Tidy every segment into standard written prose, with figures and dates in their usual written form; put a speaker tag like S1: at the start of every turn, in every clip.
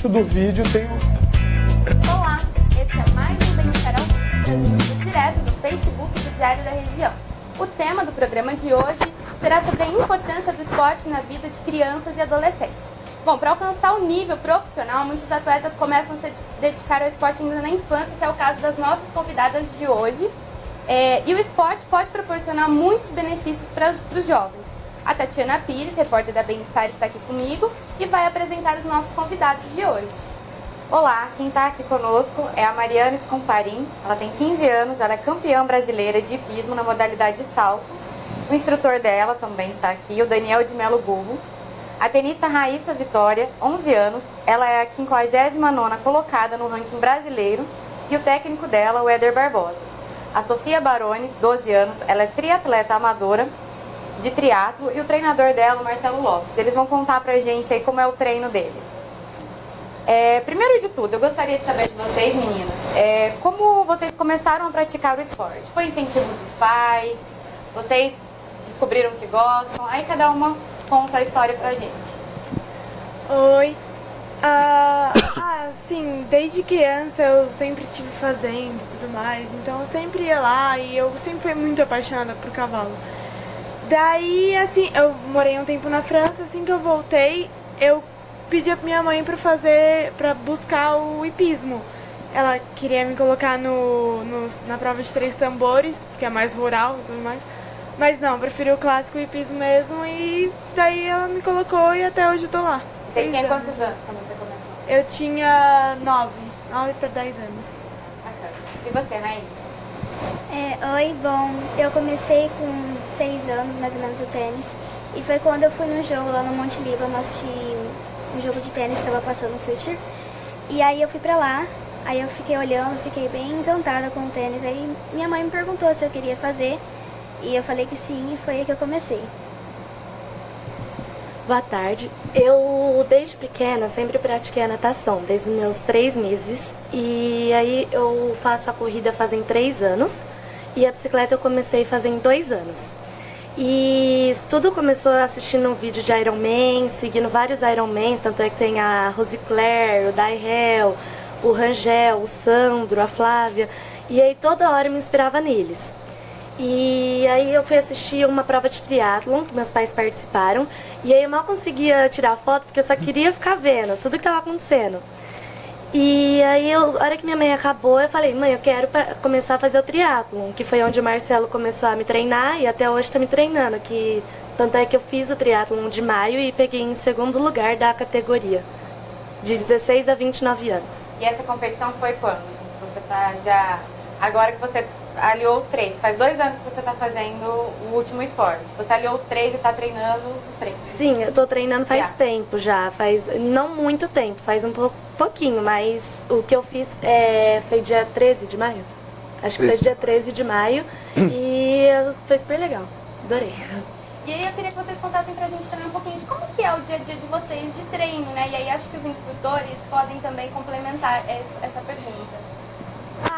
S1: embaixo do vídeo tem
S2: Olá, este é mais um Bem Carol, transmitido direto do Facebook do Diário da Região. O tema do programa de hoje será sobre a importância do esporte na vida de crianças e adolescentes. Bom, para alcançar o nível profissional, muitos atletas começam a se dedicar ao esporte ainda na infância, que é o caso das nossas convidadas de hoje. E o esporte pode proporcionar muitos benefícios para os jovens. A Tatiana Pires, repórter da Bem-Estar, está aqui comigo e vai apresentar os nossos convidados de hoje.
S3: Olá, quem está aqui conosco é a Mariana Scomparin. Ela tem 15 anos, ela é campeã brasileira de hipismo na modalidade de salto. O instrutor dela também está aqui, o Daniel de Melo Burro. A tenista Raíssa Vitória, 11 anos, ela é a 59ª colocada no ranking brasileiro. E o técnico dela, o Éder Barbosa. A Sofia Baroni, 12 anos, ela é triatleta amadora de triatlo e o treinador dela, o Marcelo Lopes. Eles vão contar pra gente aí como é o treino deles. Primeiro de tudo, eu gostaria de saber de vocês, meninas, como vocês começaram a praticar o esporte? Foi incentivo dos pais? Vocês descobriram que gostam? Aí cada uma conta a história pra gente.
S4: Oi. Sim, desde criança eu sempre estive fazendo e tudo mais, então eu sempre ia lá e eu sempre fui muito apaixonada por cavalo. Daí, assim, eu morei um tempo na França, assim que eu voltei, eu pedi a minha mãe pra buscar o hipismo. Ela queria me colocar na prova de 3 tambores, porque é mais rural e tudo mais. Mas não, preferi o clássico hipismo mesmo e daí ela me colocou e até hoje eu tô lá.
S3: Você tinha quantos anos quando você começou?
S4: Eu tinha 9 para 10 anos.
S3: Bacana. E você, Raíssa?
S5: Oi, bom, eu comecei com 6 anos, mais ou menos, o tênis. E foi quando eu fui num jogo lá no Monte Líbano, assisti um jogo de tênis que estava passando no Future. E aí eu fui pra lá, aí eu fiquei olhando, fiquei bem encantada com o tênis. Aí minha mãe me perguntou se eu queria fazer, e eu falei que sim, e foi aí que eu comecei.
S6: Boa tarde. Eu, desde pequena, sempre pratiquei a natação, desde os meus 3 meses. E aí eu faço a corrida fazem 3 anos e a bicicleta eu comecei fazem 2 anos. E tudo começou assistindo um vídeo de Ironman, seguindo vários Ironmans, tanto é que tem a Rose Claire, o Dai Hell, o Rangel, o Sandro, a Flávia. E aí toda hora eu me inspirava neles. E aí eu fui assistir uma prova de triatlon, que meus pais participaram, e aí eu mal conseguia tirar foto, porque eu só queria ficar vendo tudo que estava acontecendo. E aí, a hora que minha mãe acabou, eu falei, mãe, eu quero começar a fazer o triatlon, que foi onde o Marcelo começou a me treinar, e até hoje está me treinando, que tanto é que eu fiz o triatlon de maio e peguei em 2º lugar da categoria, de 16 a 29 anos.
S3: E essa competição foi quando? Assim, você tá já... Agora que você aliou os 3, faz 2 anos que você está fazendo o último esporte. Você aliou os 3 e está treinando os 3.
S6: Sim, eu tô treinando faz tempo já, faz não muito tempo, faz um pouquinho, mas o que eu fiz foi dia 13 de maio. Acho que foi dia 13 de maio e foi super legal, adorei.
S2: E aí eu queria que vocês contassem pra gente também um pouquinho de como que é o dia a dia de vocês de treino, né? E aí acho que os instrutores podem também complementar essa pergunta.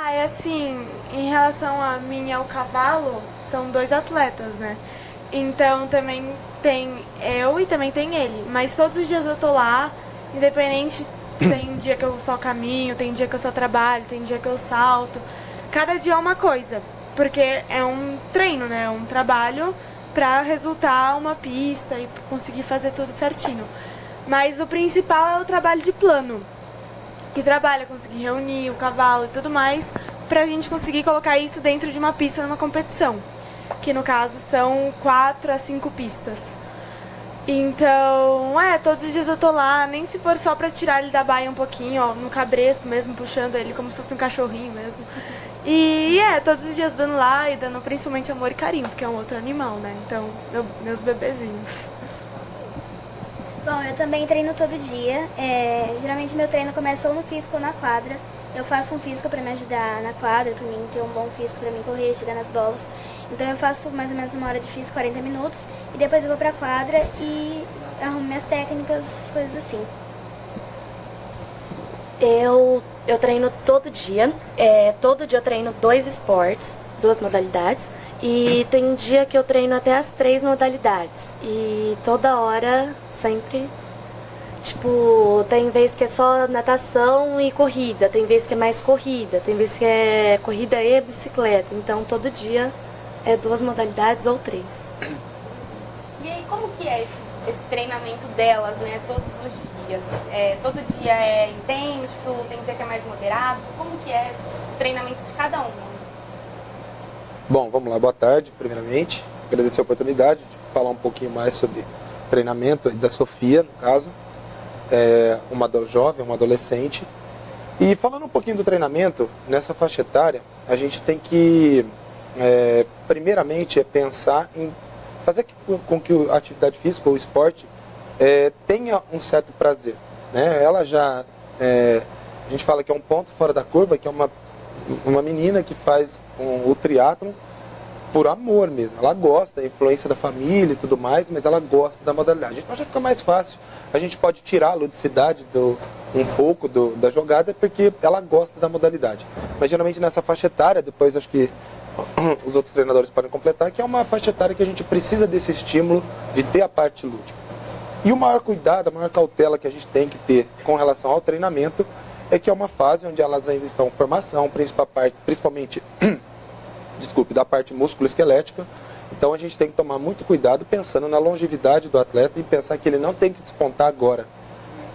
S4: É assim, em relação a mim e ao cavalo, são 2 atletas, né? Então também tem eu e também tem ele. Mas todos os dias eu tô lá, independente, tem dia que eu só caminho, tem dia que eu só trabalho, tem dia que eu salto. Cada dia é uma coisa, porque é um treino, né? É um trabalho pra resultar uma pista e conseguir fazer tudo certinho. Mas o principal é o trabalho de plano, que trabalha, conseguir reunir o cavalo e tudo mais, pra gente conseguir colocar isso dentro de uma pista numa competição, que no caso são 4 a 5 pistas. Então, todos os dias eu tô lá, nem se for só pra tirar ele da baia um pouquinho, ó, no cabresto mesmo, puxando ele como se fosse um cachorrinho mesmo. E todos os dias dando lá e dando principalmente amor e carinho, porque é um outro animal, né? Então, meus bebezinhos.
S5: Bom, eu também treino todo dia. Geralmente meu treino começa ou no físico ou na quadra. Eu faço um físico para me ajudar na quadra, para mim ter um bom físico para mim correr, chegar nas bolas. Então eu faço mais ou menos 1 hora de físico, 40 minutos, e depois eu vou para a quadra e arrumo minhas técnicas, coisas assim.
S6: Eu treino todo dia. Todo dia eu treino 2 esportes, 2 modalidades. E tem dia que eu treino até as 3 modalidades. E toda hora, sempre Tipo, tem vez que é só natação e corrida, tem vez que é mais corrida, tem vez que é corrida e bicicleta. Então, todo dia é 2 modalidades ou 3.
S2: E aí, como que é esse treinamento delas, né, todos os dias? Todo dia é intenso, tem dia que é mais moderado? Como que é o treinamento de cada uma?
S1: Bom, vamos lá, boa tarde, primeiramente. Agradecer a oportunidade de falar um pouquinho mais sobre treinamento da Sofia, no caso. Uma jovem, uma adolescente. E falando um pouquinho do treinamento, nessa faixa etária, a gente tem que, primeiramente, pensar em fazer com que a atividade física ou o esporte tenha um certo prazer, né? Ela já, a gente fala que é um ponto fora da curva, que é uma menina que faz o triatlon por amor mesmo. Ela gosta da influência da família e tudo mais, mas ela gosta da modalidade. Então já fica mais fácil. A gente pode tirar a ludicidade um pouco da jogada, porque ela gosta da modalidade. Mas geralmente nessa faixa etária, depois acho que os outros treinadores podem completar, que é uma faixa etária que a gente precisa desse estímulo de ter a parte lúdica. E o maior cuidado, a maior cautela que a gente tem que ter com relação ao treinamento é que é uma fase onde elas ainda estão em formação, principalmente da parte músculo-esquelética. Então a gente tem que tomar muito cuidado pensando na longevidade do atleta e pensar que ele não tem que despontar agora.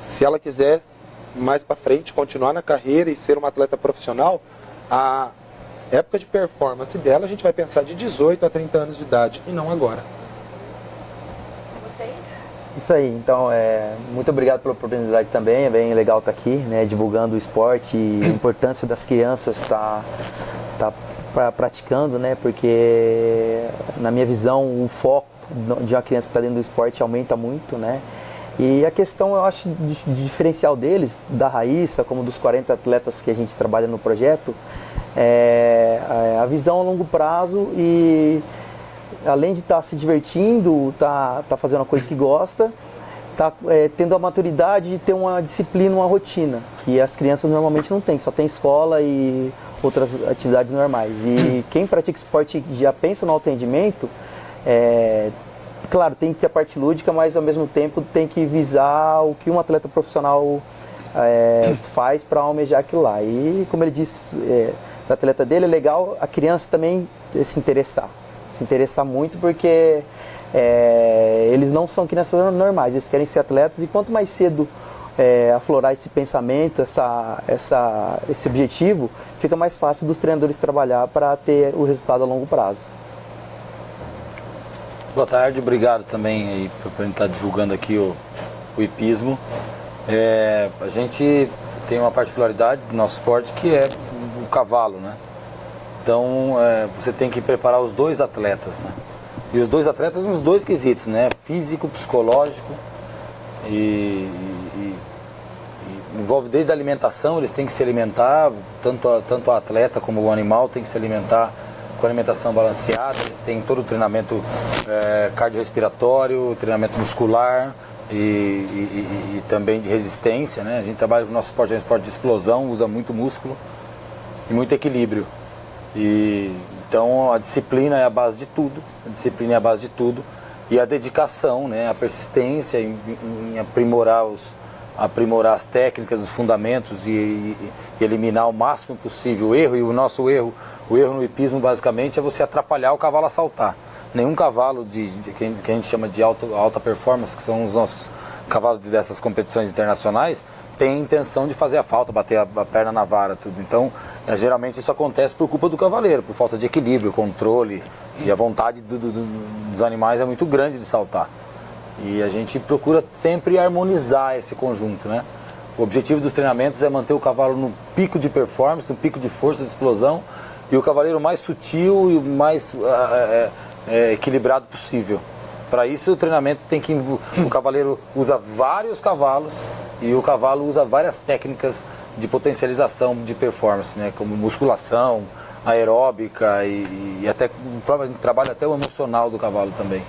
S1: Se ela quiser, mais para frente, continuar na carreira e ser uma atleta profissional, a época de performance dela a gente vai pensar de 18 a 30 anos de idade e não agora.
S7: Isso aí, então, muito obrigado pela oportunidade também, é bem legal estar aqui, né, divulgando o esporte e a importância das crianças estar praticando, né, porque na minha visão o foco de uma criança que está dentro do esporte aumenta muito, né, e a questão, eu acho, de diferencial deles, da Raíssa, como dos 40 atletas que a gente trabalha no projeto, a visão a longo prazo e além de estar se divertindo, tá fazendo uma coisa que gosta, tá tendo a maturidade de ter uma disciplina, uma rotina, que as crianças normalmente não têm, só tem escola e outras atividades normais. E quem pratica esporte já pensa no alto rendimento, claro, tem que ter a parte lúdica, mas ao mesmo tempo tem que visar o que um atleta profissional faz para almejar aquilo lá. E como ele disse, o atleta dele é legal a criança também se interessar muito, porque eles não são crianças normais, eles querem ser atletas, e quanto mais cedo aflorar esse pensamento, esse objetivo, fica mais fácil dos treinadores trabalhar para ter o resultado a longo prazo.
S8: Boa tarde, obrigado também aí por estar divulgando aqui o hipismo. A gente tem uma particularidade do nosso esporte que é o cavalo, né? Então, você tem que preparar os 2 atletas, né? E os 2 atletas nos 2 quesitos, né? Físico, psicológico e envolve desde a alimentação, eles têm que se alimentar, tanto o atleta como o animal tem que se alimentar com alimentação balanceada, eles têm todo o treinamento cardiorrespiratório, treinamento muscular e também de resistência, né? A gente trabalha com o nosso esporte, é um esporte de explosão, usa muito músculo e muito equilíbrio. Então a disciplina é a base de tudo, e a dedicação, né, a persistência em aprimorar as técnicas, os fundamentos e eliminar o máximo possível o erro. E o erro no hipismo basicamente é você atrapalhar o cavalo a saltar. Nenhum cavalo que a gente chama de alta performance, que são os nossos cavalos dessas competições internacionais, tem a intenção de fazer a falta, bater a perna na vara, tudo. Então, geralmente isso acontece por culpa do cavaleiro, por falta de equilíbrio, controle, e a vontade dos animais é muito grande de saltar. E a gente procura sempre harmonizar esse conjunto, né? O objetivo dos treinamentos é manter o cavalo no pico de performance, no pico de força, de explosão, e o cavaleiro mais sutil e o mais equilibrado possível. Para isso o treinamento tem que... O cavaleiro usa vários cavalos e o cavalo usa várias técnicas de potencialização de performance, né? Como musculação, aeróbica e até a gente trabalha até o emocional do cavalo também.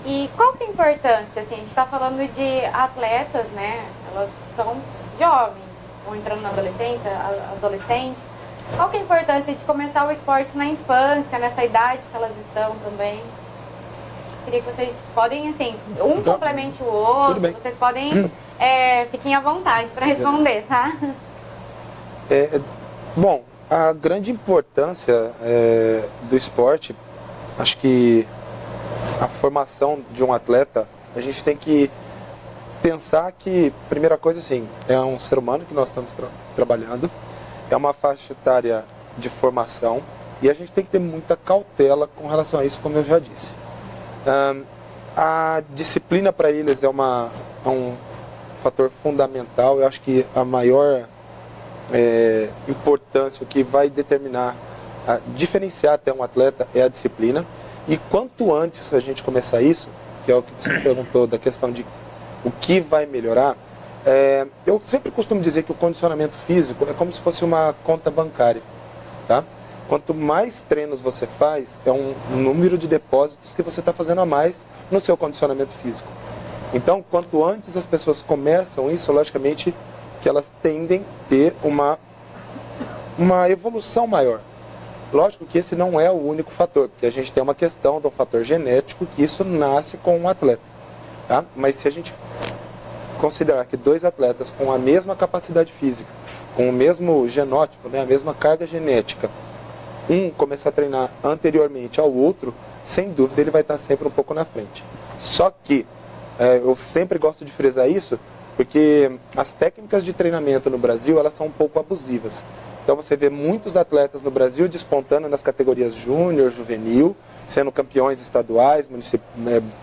S3: E qual que é a importância? Assim, a gente está falando de atletas, né? Elas são jovens, ou entrando na adolescência, adolescentes. Qual que é a importância de começar o esporte na infância, nessa idade que elas estão também? queria que vocês podem, assim, um complemente o outro, vocês podem, fiquem à vontade para responder, tá?
S1: Bom, a grande importância do esporte, acho que a formação de um atleta, a gente tem que pensar que, primeira coisa, assim, é um ser humano que nós estamos trabalhando, é uma faixa etária de formação e a gente tem que ter muita cautela com relação a isso, como eu já disse. A disciplina para eles é um fator fundamental. Eu acho que a maior importância, o que vai determinar, diferenciar até um atleta é a disciplina. E quanto antes a gente começar isso, que é o que você me perguntou da questão de o que vai melhorar, eu sempre costumo dizer que o condicionamento físico é como se fosse uma conta bancária, tá? Quanto mais treinos você faz, é um número de depósitos que você está fazendo a mais no seu condicionamento físico. Então, quanto antes as pessoas começam isso, logicamente que elas tendem a ter uma evolução maior. Lógico que esse não é o único fator, porque a gente tem uma questão do fator genético, que isso nasce com um atleta. Tá? Mas se a gente considerar que dois atletas com a mesma capacidade física, com o mesmo genótipo, né, a mesma carga genética, um começar a treinar anteriormente ao outro, sem dúvida ele vai estar sempre um pouco na frente. Só que eu sempre gosto de frisar isso, porque as técnicas de treinamento no Brasil, elas são um pouco abusivas. Então você vê muitos atletas no Brasil despontando nas categorias júnior, juvenil, sendo campeões estaduais,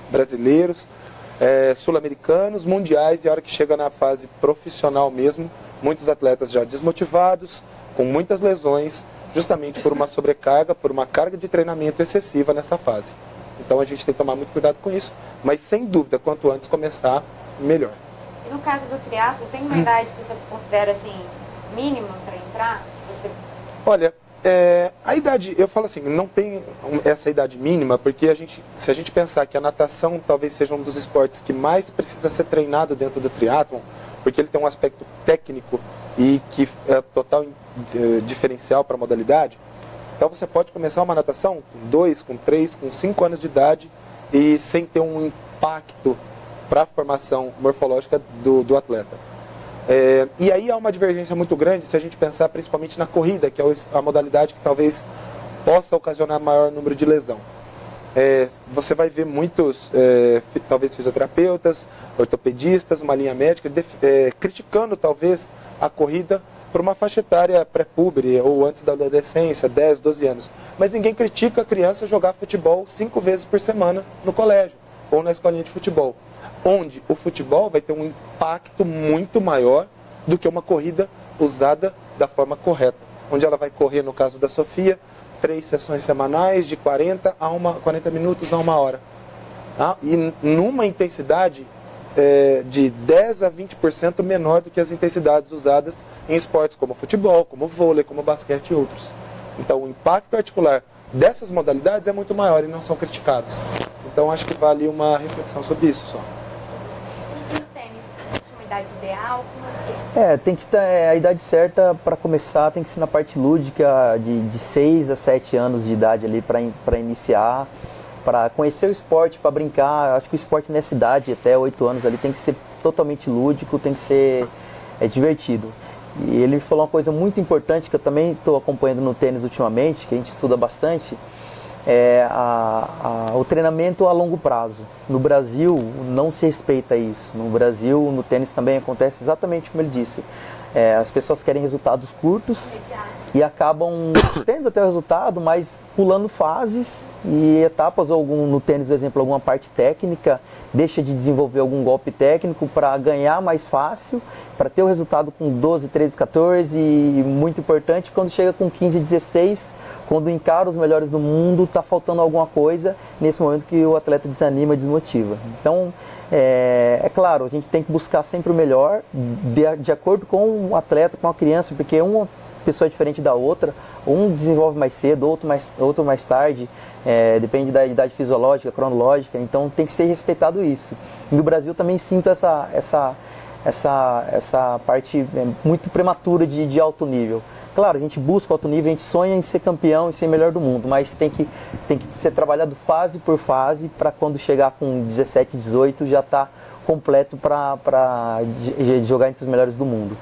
S1: brasileiros, sul-americanos, mundiais, e a hora que chega na fase profissional mesmo, muitos atletas já desmotivados, com muitas lesões, justamente por uma sobrecarga, por uma carga de treinamento excessiva nessa fase. Então a gente tem que tomar muito cuidado com isso, mas sem dúvida, quanto antes começar, melhor.
S3: E no caso do triatlo, tem uma idade que você considera assim, mínima para entrar?
S1: Olha, a idade, eu falo assim, não tem essa idade mínima, porque se a gente pensar que a natação talvez seja um dos esportes que mais precisa ser treinado dentro do triatlon, porque ele tem um aspecto técnico e que é total diferencial para a modalidade. Então você pode começar uma natação com 2, com 3, com 5 anos de idade e sem ter um impacto para a formação morfológica do atleta. E aí há uma divergência muito grande se a gente pensar principalmente na corrida, que é a modalidade que talvez possa ocasionar maior número de lesão. Você vai ver muitos, talvez fisioterapeutas, ortopedistas, uma linha médica, criticando talvez a corrida por uma faixa etária pré-púbere ou antes da adolescência, 10, 12 anos. Mas ninguém critica a criança jogar futebol 5 vezes por semana no colégio ou na escolinha de futebol, onde o futebol vai ter um impacto muito maior do que uma corrida usada da forma correta, onde ela vai correr, no caso da Sofia, 3 sessões semanais de 40 minutos a 1 hora. Tá? E numa intensidade de 10 a 20% menor do que as intensidades usadas em esportes como futebol, como vôlei, como basquete e outros. Então o impacto articular dessas modalidades é muito maior e não são criticados. Então acho que vale uma reflexão sobre isso só.
S2: E no tênis, existe uma idade ideal? Como é que
S7: tem que ter a idade certa para começar, tem que ser na parte lúdica de 6 a 7 anos de idade ali para iniciar, para conhecer o esporte, para brincar. Acho que o esporte nessa idade, até 8 anos ali, tem que ser totalmente lúdico, tem que ser divertido. E ele falou uma coisa muito importante que eu também estou acompanhando no tênis ultimamente, que a gente estuda bastante, o treinamento a longo prazo. No Brasil não se respeita isso. No Brasil, no tênis também acontece exatamente como ele disse. As pessoas querem resultados curtos e acabam tendo até o resultado, mas pulando fases e etapas, ou no tênis, por exemplo, alguma parte técnica, deixa de desenvolver algum golpe técnico para ganhar mais fácil, para ter o resultado com 12, 13, 14, e muito importante, quando chega com 15, 16, quando encara os melhores do mundo, está faltando alguma coisa, nesse momento que o atleta desanima, desmotiva. Então, é claro, a gente tem que buscar sempre o melhor, de acordo com o atleta, com a criança, porque uma pessoa é diferente da outra, um desenvolve mais cedo, outro mais tarde, depende da idade fisiológica, cronológica, então tem que ser respeitado isso. E no Brasil também sinto essa parte muito prematura de alto nível. Claro, a gente busca alto nível, a gente sonha em ser campeão e ser melhor do mundo, mas tem que ser trabalhado fase por fase para quando chegar com 17, 18 já estar completo para jogar entre os melhores do mundo.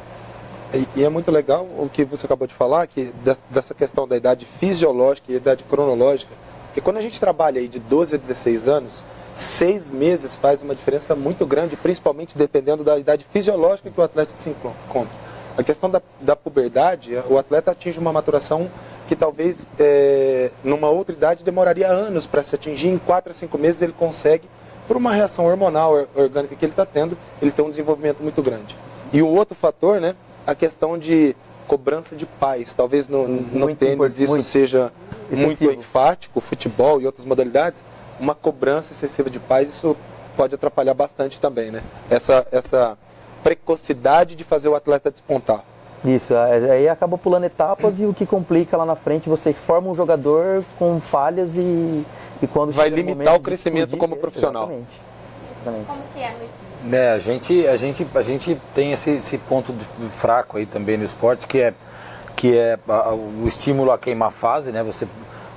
S1: E é muito legal o que você acabou de falar, que dessa questão da idade fisiológica e idade cronológica, porque quando a gente trabalha aí de 12 a 16 anos, 6 meses faz uma diferença muito grande, principalmente dependendo da idade fisiológica que o atleta se encontra. A questão da puberdade, o atleta atinge uma maturação que talvez numa outra idade demoraria anos para se atingir. Em 4 a 5 meses ele consegue, por uma reação hormonal orgânica que ele está tendo, ele tem um desenvolvimento muito grande. E o outro fator, né, a questão de cobrança de pais. Talvez no tênis isso seja muito enfático, futebol e outras modalidades. Uma cobrança excessiva de pais, isso pode atrapalhar bastante também, né? Essa precocidade de fazer o atleta despontar.
S7: Isso, aí acaba pulando etapas e o que complica lá na frente, você forma um jogador com falhas e quando
S1: vai limitar o crescimento como profissional.
S7: Exatamente.
S2: Como que é no
S8: A gente tem esse ponto fraco aí também no esporte, que é o estímulo a queimar fase, né? Você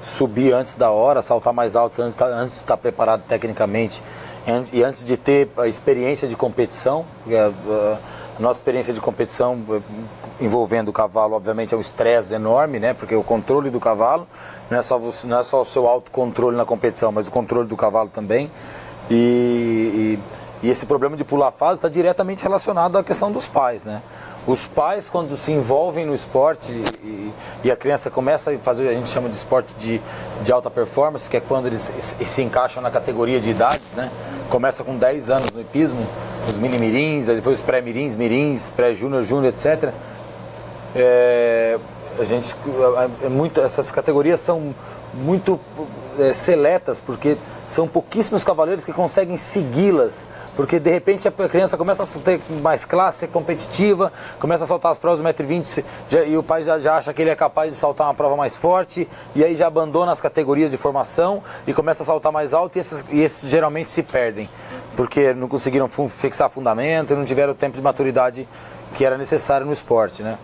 S8: subir antes da hora, saltar mais alto antes de estar preparado tecnicamente e antes de ter a experiência de competição. A nossa experiência de competição envolvendo o cavalo, obviamente, é um estresse enorme, né? Porque o controle do cavalo não é só o seu autocontrole na competição, mas o controle do cavalo também. E esse problema de pular fase está diretamente relacionado à questão dos pais, né? Os pais, quando se envolvem no esporte e a criança começa a fazer, a gente chama de esporte de alta performance, que é quando eles se encaixam na categoria de idades, né? Começa com 10 anos no hipismo, os mini-mirins, depois os pré-mirins, mirins, pré-júnior, júnior, etc. Essas categorias são muito seletas, porque são pouquíssimos cavaleiros que conseguem segui-las, porque de repente a criança começa a ter mais classe, ser competitiva, começa a saltar as provas do 1,20 m e o pai já acha que ele é capaz de saltar uma prova mais forte, e aí já abandona as categorias de formação e começa a saltar mais alto, e esses geralmente se perdem, porque não conseguiram fixar fundamento e não tiveram o tempo de maturidade que era necessário no esporte, né?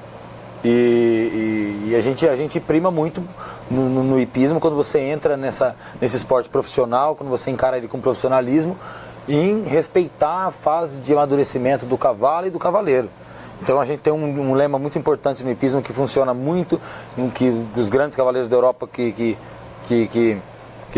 S8: E a gente prima muito no hipismo quando você entra nesse esporte profissional, quando você encara ele com profissionalismo, em respeitar a fase de amadurecimento do cavalo e do cavaleiro. Então a gente tem um lema muito importante no hipismo que funciona muito, em que os grandes cavaleiros da Europa que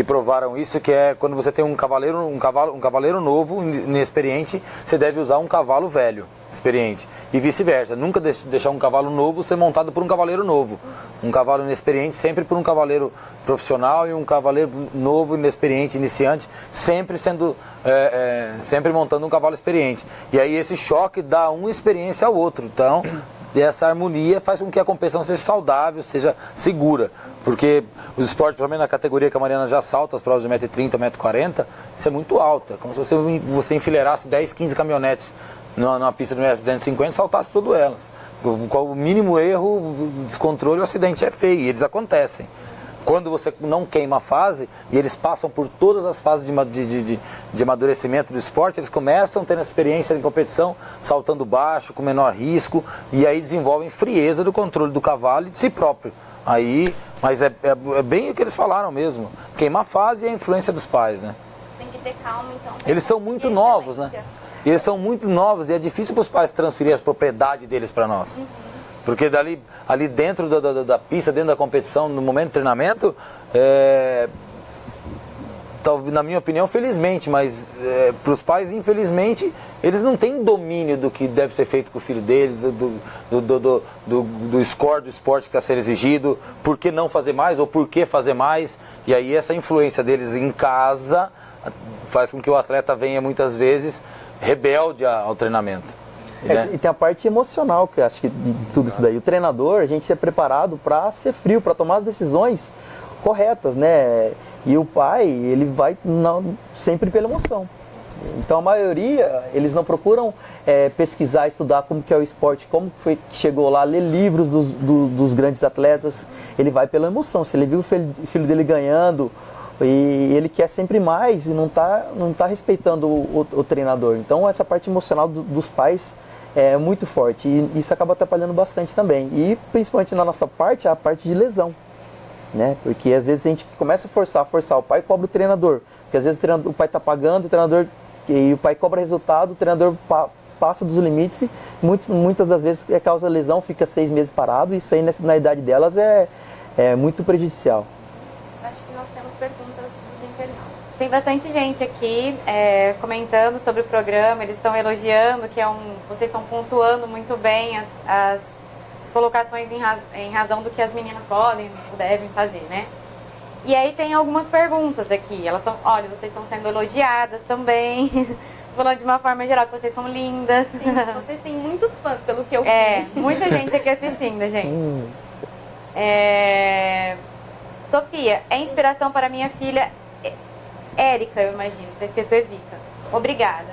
S8: provaram isso, que é quando você tem um cavaleiro novo, inexperiente, você deve usar um cavalo velho, experiente, e vice-versa. Nunca deixar um cavalo novo ser montado por um cavaleiro novo. Um cavalo inexperiente sempre por um cavaleiro profissional, e um cavaleiro novo, inexperiente, iniciante, sempre sempre montando um cavalo experiente. E aí esse choque dá uma experiência ao outro. Então, essa harmonia faz com que a competição seja saudável, seja segura. Porque os esportes, pelo menos na categoria que a Mariana já salta, as provas de 1,30 m, 1,40 m, isso é muito alto. É como se você enfileirasse 10, 15 caminhonetes numa pista de 1,250 m e saltasse todas elas. O mínimo erro, descontrole, o acidente é feio, e eles acontecem. Quando você não queima a fase, e eles passam por todas as fases de amadurecimento do esporte, eles começam tendo essa experiência de competição, saltando baixo, com menor risco, e aí desenvolvem frieza do controle do cavalo e de si próprio. Mas é bem o que eles falaram mesmo, queimar a fase e a influência dos pais, né?
S2: Tem que ter calma, então.
S8: Eles são muito novos, né? Eles são muito novos e é difícil para os pais transferir as propriedades deles para nós. Porque ali dentro da pista, dentro da competição, no momento do treinamento, na minha opinião, felizmente, mas para os pais, infelizmente, eles não têm domínio do que deve ser feito com o filho deles, do score do esporte que está sendo exigido, por que não fazer mais ou por que fazer mais. E aí essa influência deles em casa faz com que o atleta venha muitas vezes rebelde ao treinamento. Né?
S7: E tem a parte emocional, que eu acho que de tudo isso daí. O treinador, a gente é preparado para ser frio, para tomar as decisões corretas, né? E o pai, ele vai sempre pela emoção. Então a maioria, eles não procuram pesquisar, estudar como que é o esporte, como foi que chegou lá, ler livros dos grandes atletas. Ele vai pela emoção. Se ele viu o filho dele ganhando, e ele quer sempre mais e não tá respeitando o treinador. Então essa parte emocional dos pais é muito forte e isso acaba atrapalhando bastante também. E principalmente na nossa parte, a parte de lesão, né? Porque às vezes a gente começa a forçar, o pai cobra o treinador, porque às vezes o pai está pagando, e o pai cobra resultado, o treinador passa dos limites e muitas das vezes causa lesão, fica 6 meses parado, e isso aí na idade delas é muito prejudicial.
S2: Acho que nós temos perguntas dos internautas.
S3: Tem bastante gente aqui comentando sobre o programa, eles estão elogiando que vocês estão pontuando muito bem as colocações em razão do que as meninas podem ou devem fazer, né? E aí tem algumas perguntas aqui, elas estão, olha, vocês estão sendo elogiadas também, falando de uma forma geral que vocês são lindas.
S2: Sim, vocês têm muitos fãs, pelo que eu vi.
S3: Muita gente aqui assistindo, gente. Sofia, é inspiração para minha filha Érica, eu imagino, tá escrito Evica. Obrigada.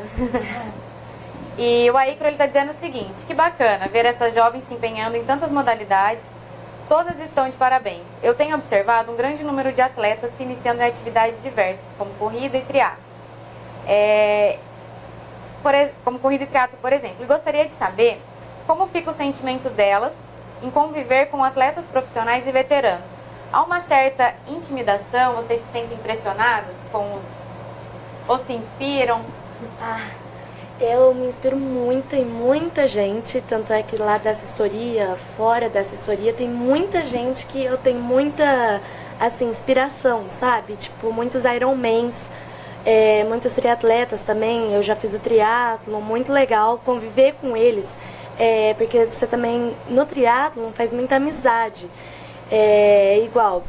S3: E o Aicro, ele tá dizendo o seguinte, que bacana ver essas jovens se empenhando em tantas modalidades, todas estão de parabéns. Eu tenho observado um grande número de atletas se iniciando em atividades diversas, como corrida e triatlo. Como corrida e triatlo, por exemplo. E gostaria de saber como fica o sentimento delas em conviver com atletas profissionais e veteranos. Há uma certa intimidação? Vocês se sentem impressionados com ou se inspiram?
S6: Eu me inspiro muito em muita gente, tanto é que lá da assessoria, fora da assessoria, tem muita gente que eu tenho muita, assim, inspiração, sabe? Tipo, muitos Ironmans, muitos triatletas também, eu já fiz o triatlo, muito legal conviver com eles, porque você também, no triatlo, faz muita amizade. Igual,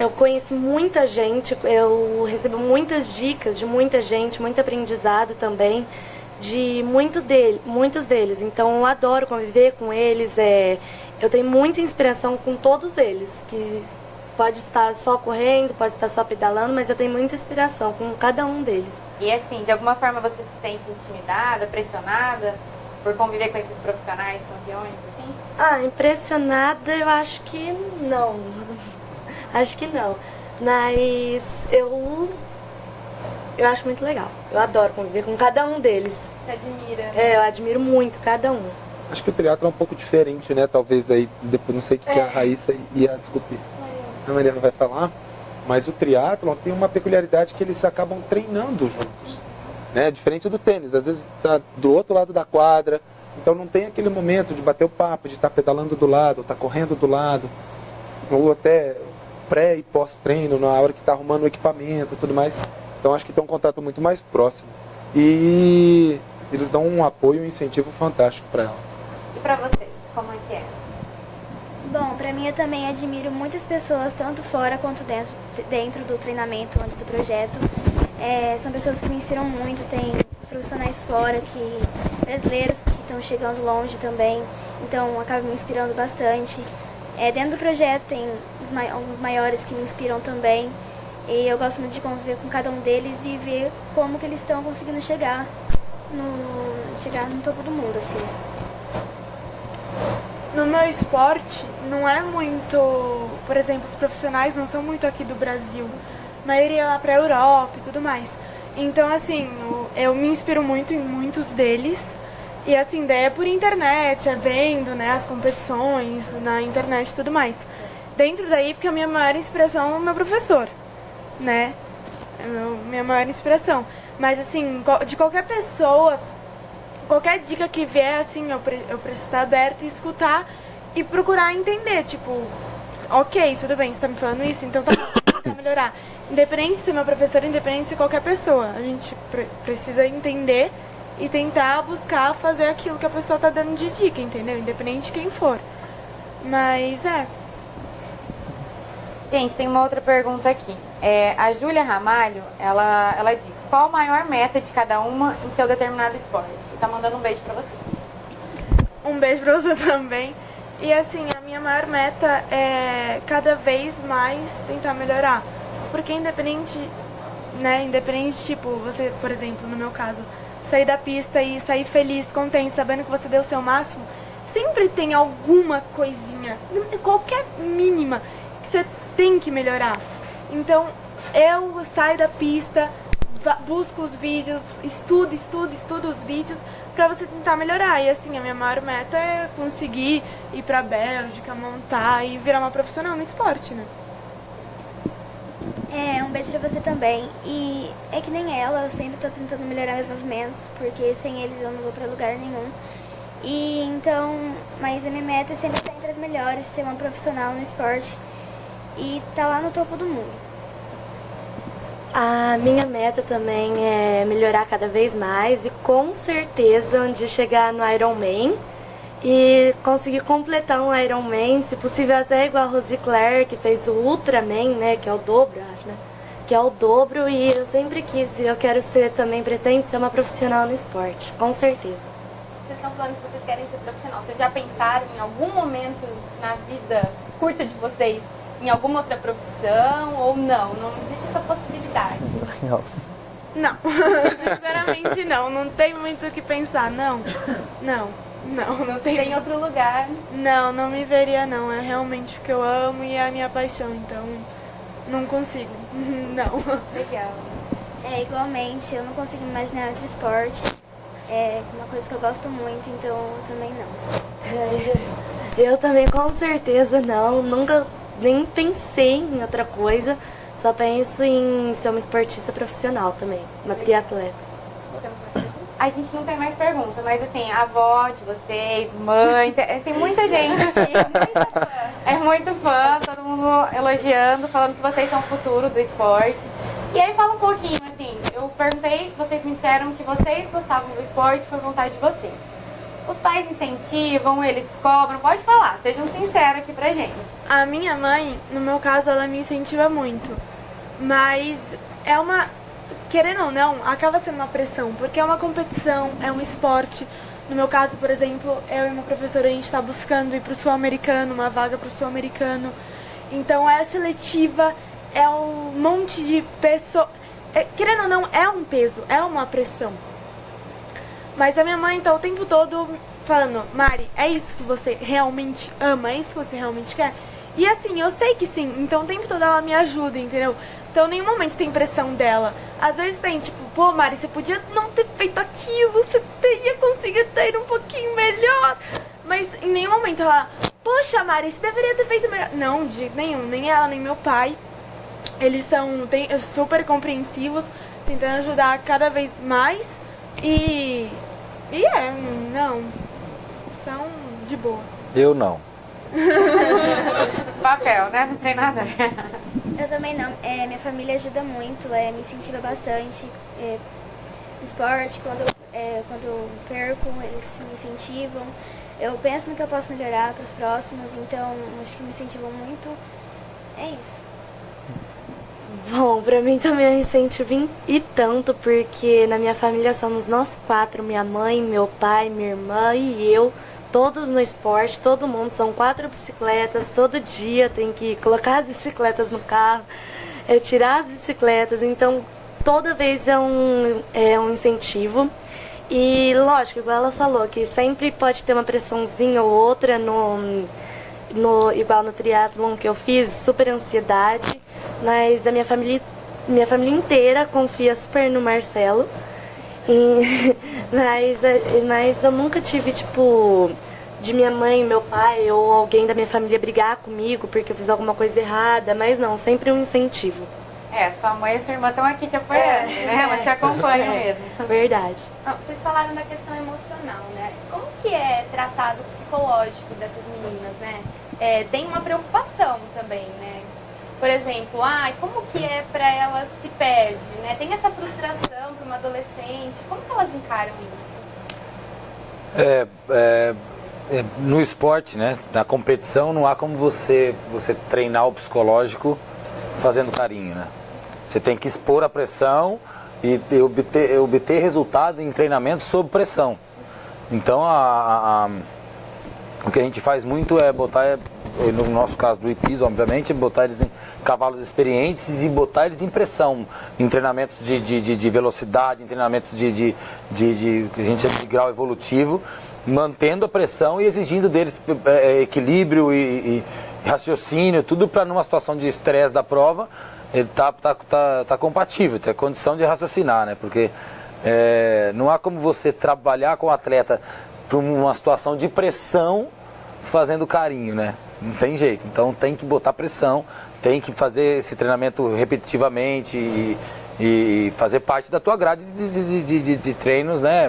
S6: eu conheço muita gente, eu recebo muitas dicas de muita gente, muito aprendizado também de muitos deles. Então eu adoro conviver com eles, eu tenho muita inspiração com todos eles, que pode estar só correndo, pode estar só pedalando, mas eu tenho muita inspiração com cada um deles.
S3: E assim, de alguma forma você se sente intimidada, pressionada por conviver com esses profissionais, campeões, assim?
S6: Impressionada eu acho que não. Acho que não. Mas eu acho muito legal. Eu adoro conviver com cada um deles.
S2: Você admira? Né?
S6: Eu admiro muito cada um.
S1: Acho que o triatlo é um pouco diferente, né? Talvez aí, depois não sei o que a Raíssa desculpe, a Mariana vai falar, mas o triatlo tem uma peculiaridade que eles acabam treinando juntos, né? Diferente do tênis, às vezes tá do outro lado da quadra, então não tem aquele momento de bater o papo, de estar pedalando do lado, estar correndo do lado, ou até pré e pós-treino, na hora que está arrumando o equipamento e tudo mais. Então acho que tem um contato muito mais próximo. E eles dão um apoio e um incentivo fantástico para ela.
S3: E para vocês, como é que é?
S5: Bom, para mim eu também admiro muitas pessoas, tanto fora quanto dentro do treinamento, do projeto. São pessoas que me inspiram muito, tem os profissionais fora, brasileiros que estão chegando longe também, então acaba me inspirando bastante. Dentro do projeto tem alguns maiores que me inspiram também, e eu gosto muito de conviver com cada um deles e ver como que eles estão conseguindo chegar no topo do mundo, assim.
S4: No meu esporte, não é muito... Por exemplo, os profissionais não são muito aqui do Brasil. A maioria é lá pra Europa e tudo mais. Então, assim, eu me inspiro muito em muitos deles. E, assim, daí é por internet, vendo, né, as competições na internet e tudo mais. Dentro daí, porque a minha maior inspiração é o meu professor, né? Minha maior inspiração. Mas, assim, de qualquer pessoa... Qualquer dica que vier, assim, eu preciso estar aberta e escutar e procurar entender, tipo, ok, tudo bem, você tá me falando isso, então tá bom, tentar melhorar. Independente de ser meu professor, independente de ser qualquer pessoa, a gente precisa entender e tentar buscar fazer aquilo que a pessoa tá dando de dica, entendeu? Independente de quem for. Mas,
S3: Gente, tem uma outra pergunta aqui. A Júlia Ramalho, ela diz, qual a maior meta de cada uma em seu determinado esporte? Tá mandando um beijo pra você.
S4: Um beijo pra você também. E assim, a minha maior meta é cada vez mais tentar melhorar. Porque independente, tipo, você, por exemplo, no meu caso, sair da pista e sair feliz, contente, sabendo que você deu o seu máximo, sempre tem alguma coisinha, qualquer mínima, que você tem que melhorar. Então, eu saio da pista, busca os vídeos, estuda os vídeos pra você tentar melhorar. E assim, a minha maior meta é conseguir ir pra Bélgica, montar e virar uma profissional no esporte, né?
S5: Um beijo pra você também. E é que nem ela, eu sempre tô tentando melhorar meus movimentos, porque sem eles eu não vou pra lugar nenhum. E então, mas a minha meta é sempre estar entre as melhores, ser uma profissional no esporte e tá lá no topo do mundo.
S6: A minha meta também é melhorar cada vez mais e com certeza um dia chegar no Ironman e conseguir completar um Ironman, se possível até igual a Rosie Claire, que fez o Ultraman, né, que é o dobro, acho, né? Que é o dobro, e eu sempre quis, e eu quero ser também, pretendo ser uma profissional no esporte, com certeza.
S2: Vocês estão falando que vocês querem ser profissional. Vocês já pensaram em algum momento na vida curta de vocês em alguma outra profissão ou não? Não existe essa possibilidade?
S4: Não, sinceramente não. Não tem muito o que pensar, não. Não sei.
S2: Tem outro lugar?
S4: Não me veria não. É realmente o que eu amo e é a minha paixão, então não consigo. Não.
S2: Legal.
S5: Igualmente, eu não consigo imaginar outro esporte. É uma coisa que eu gosto muito, então eu também não.
S6: Eu também com certeza não, nunca nem pensei em outra coisa, só penso em ser uma esportista profissional também, uma triatleta.
S3: A gente não tem mais pergunta, mas assim, a avó de vocês, mãe, tem muita gente aqui, é muito fã, todo mundo elogiando, falando que vocês são o futuro do esporte. E aí fala um pouquinho, assim, eu perguntei, vocês me disseram que vocês gostavam do esporte por vontade de vocês. Os pais incentivam, eles cobram, pode falar, sejam sinceros aqui pra gente.
S4: A minha mãe, no meu caso, ela me incentiva muito, mas é uma, querendo ou não, acaba sendo uma pressão, porque é uma competição, é um esporte. No meu caso, por exemplo, eu e uma professora, a gente está buscando ir pro Sul-Americano, uma vaga pro Sul-Americano, então é seletiva, é um monte de pessoas, querendo ou não, é um peso, é uma pressão. Mas a minha mãe tá o tempo todo falando, Mari, é isso que você realmente ama, é isso que você realmente quer? E assim, eu sei que sim, então o tempo todo ela me ajuda, entendeu? Então, em nenhum momento tem pressão dela. Às vezes tem, tipo, pô, Mari, você podia não ter feito aquilo, você teria conseguido ter um pouquinho melhor. Mas em nenhum momento ela, poxa, Mari, você deveria ter feito melhor. Não, de jeito nenhum, nem ela, nem meu pai. Eles são super compreensivos, tentando ajudar cada vez mais. Não, são de boa.
S8: Eu não.
S3: Papel, né? Não tem nada.
S5: Eu também não. Minha família ajuda muito, me incentiva bastante. No esporte, quando eu perco, eles me incentivam. Eu penso no que eu posso melhorar para os próximos, então acho que me incentivam muito. É isso.
S6: Bom, pra mim também é um incentivo e tanto, porque na minha família somos nós 4, minha mãe, meu pai, minha irmã e eu, todos no esporte, todo mundo, são 4 bicicletas, todo dia tem que colocar as bicicletas no carro, tirar as bicicletas, então toda vez é um incentivo. E lógico, igual ela falou, que sempre pode ter uma pressãozinha ou outra igual no triatlon que eu fiz, super ansiedade, mas a minha família inteira confia super no Marcelo. Mas eu nunca tive, tipo, de minha mãe, meu pai ou alguém da minha família brigar comigo porque eu fiz alguma coisa errada, mas não, sempre um incentivo.
S3: Sua mãe e sua irmã estão aqui te apoiando, né? Elas te acompanham mesmo.
S6: Verdade.
S2: Vocês falaram da questão emocional, né? Como que é tratado o psicológico dessas meninas, né? Tem uma preocupação também, né? Por exemplo, como que é para elas se perde, né? Tem essa frustração para uma adolescente, como que elas encaram isso?
S8: No esporte, né? Na competição não há como você treinar o psicológico fazendo carinho, né? Você tem que expor a pressão e obter resultado em treinamento sob pressão. Então o que a gente faz muito é botar, no nosso caso do hipismo, obviamente, botar eles em cavalos experientes e botar eles em pressão, em treinamentos de velocidade, em treinamentos que a gente chama de grau evolutivo, mantendo a pressão e exigindo deles equilíbrio e raciocínio, tudo para numa situação de estresse da prova, ele tá compatível, tem condição de raciocinar, né? Porque não há como você trabalhar com o atleta para uma situação de pressão fazendo carinho, né? Não tem jeito. Então tem que botar pressão, tem que fazer esse treinamento repetitivamente e fazer parte da tua grade de treinos, né?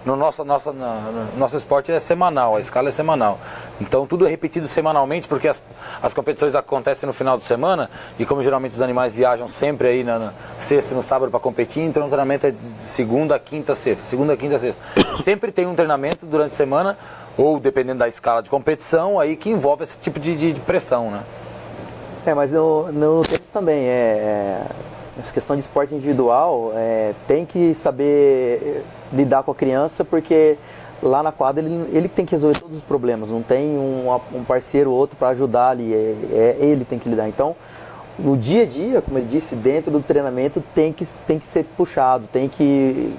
S8: No nosso esporte é semanal, a escala é semanal. Então tudo é repetido semanalmente, porque as competições acontecem no final de semana e como geralmente os animais viajam sempre aí na sexta e no sábado para competir, então o treinamento é de segunda, quinta, sexta, segunda, quinta, sexta. Sempre tem um treinamento durante a semana, ou dependendo da escala de competição, aí que envolve esse tipo de pressão, né?
S7: Mas no tênis também, essa questão de esporte individual, tem que saber lidar com a criança, porque lá na quadra ele tem que resolver todos os problemas, não tem um parceiro ou outro para ajudar ali, ele tem que lidar. Então, no dia a dia, como ele disse, dentro do treinamento tem que ser puxado, tem que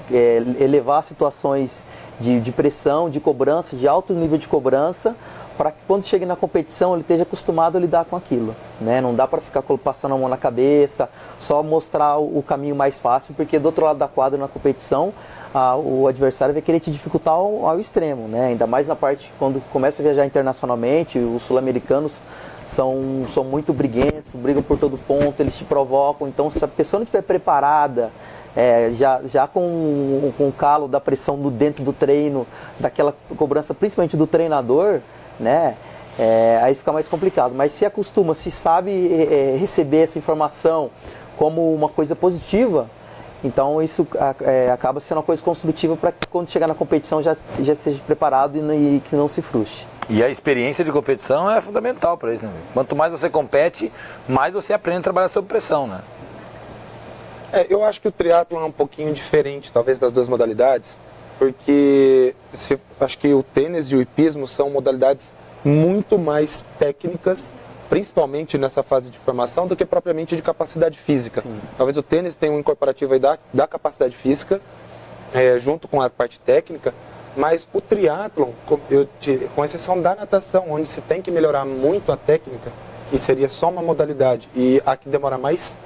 S7: elevar situações de pressão, de cobrança, de alto nível de cobrança, para que quando chegue na competição ele esteja acostumado a lidar com aquilo, né? Não dá para ficar passando a mão na cabeça, só mostrar o caminho mais fácil, porque do outro lado da quadra na competição o adversário vai querer te dificultar ao extremo, né? Ainda mais na parte quando começa a viajar internacionalmente, os sul-americanos são muito briguentos, brigam por todo ponto, eles te provocam. Então se a pessoa não estiver preparada, já com o calo da pressão dentro do treino, daquela cobrança principalmente do treinador, né? Aí fica mais complicado. Mas se acostuma, se sabe receber essa informação como uma coisa positiva, então isso acaba sendo uma coisa construtiva para que quando chegar na competição já esteja preparado e que não se frustre.
S8: E a experiência de competição é fundamental para isso, né? Quanto mais você compete, mais você aprende a trabalhar sob pressão, né?
S1: Eu acho que o triatlon é um pouquinho diferente, talvez, das duas modalidades, porque acho que o tênis e o hipismo são modalidades muito mais técnicas, principalmente nessa fase de formação, do que propriamente de capacidade física. Sim. Talvez o tênis tenha um incorporativo aí da capacidade física, junto com a parte técnica, mas o triatlon, com exceção da natação, onde se tem que melhorar muito a técnica, que seria só uma modalidade, e a que demora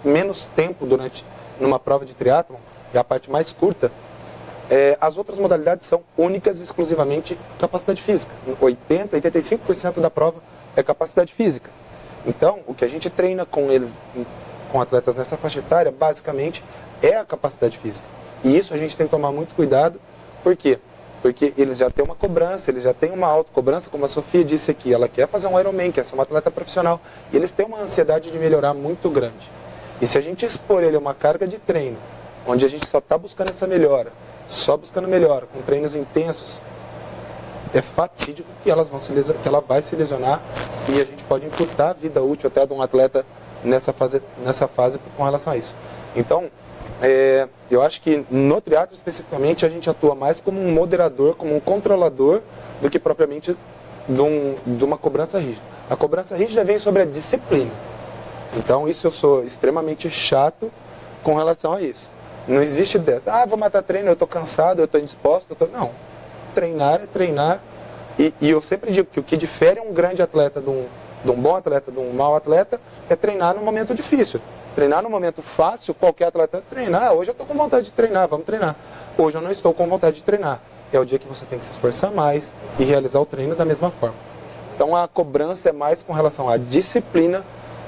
S1: menos tempo numa prova de triatlon, é a parte mais curta, as outras modalidades são únicas e exclusivamente capacidade física. 85% da prova é capacidade física. Então, o que a gente treina com atletas nessa faixa etária, basicamente, é a capacidade física. E isso a gente tem que tomar muito cuidado. Por quê? Porque eles já têm uma cobrança, eles já têm uma autocobrança, como a Sofia disse aqui. Ela quer fazer um Ironman, quer ser uma atleta profissional. E eles têm uma ansiedade de melhorar muito grande. E se a gente expor ele a uma carga de treino, onde a gente só está buscando essa melhora, só buscando melhora, com treinos intensos, é fatídico que ela vai se lesionar e a gente pode encurtar a vida útil até de um atleta nessa fase com relação a isso. Então, eu acho que no triatlo especificamente a gente atua mais como um moderador, como um controlador, do que propriamente de uma cobrança rígida. A cobrança rígida vem sobre a disciplina. Então isso eu sou extremamente chato com relação a isso. Não existe dessa, vou matar treino, eu estou cansado, eu estou indisposto. Não, treinar é treinar. E eu sempre digo que o que difere um grande atleta de um bom atleta, de um mau atleta, é treinar no momento difícil. Treinar no momento fácil, qualquer atleta treina. Hoje eu estou com vontade de treinar, vamos treinar. Hoje eu não estou com vontade de treinar. É o dia que você tem que se esforçar mais e realizar o treino da mesma forma. Então a cobrança é mais com relação à disciplina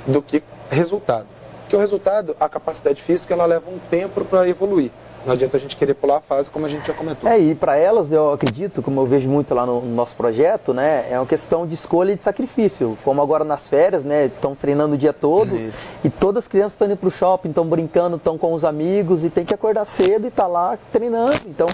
S1: do que resultado. Porque o resultado, a capacidade física, ela leva um tempo para evoluir. Não adianta a gente querer pular a fase, como a gente já comentou.
S7: E para elas, eu acredito, como eu vejo muito lá no nosso projeto, né, é uma questão de escolha e de sacrifício. Como agora nas férias, né, estão treinando o dia todo. Isso. E todas as crianças estão indo para o shopping, estão brincando, estão com os amigos e tem que acordar cedo e estar lá treinando. Então,